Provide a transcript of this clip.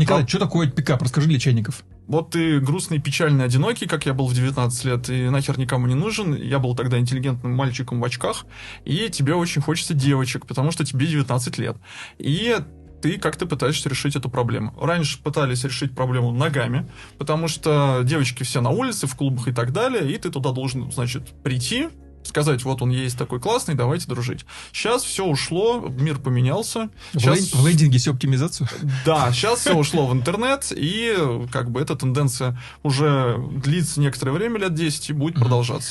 Николай, что такое пикап? Расскажи для чайников. Вот ты грустный, печальный, одинокий, как я был в 19 лет, и нахер никому не нужен. Я был тогда интеллигентным мальчиком в очках, и тебе очень хочется девочек, потому что тебе 19 лет. И ты как-то пытаешься решить эту проблему. Раньше пытались решить проблему ногами, потому что девочки все на улице, в клубах и так далее, и ты туда должен, значит, прийти, сказать, вот он есть такой классный, давайте дружить. Сейчас все ушло, мир поменялся. В лендинге все оптимизацию? Да, сейчас все ушло в интернет, и как бы эта тенденция уже длится некоторое время, лет 10, и будет продолжаться.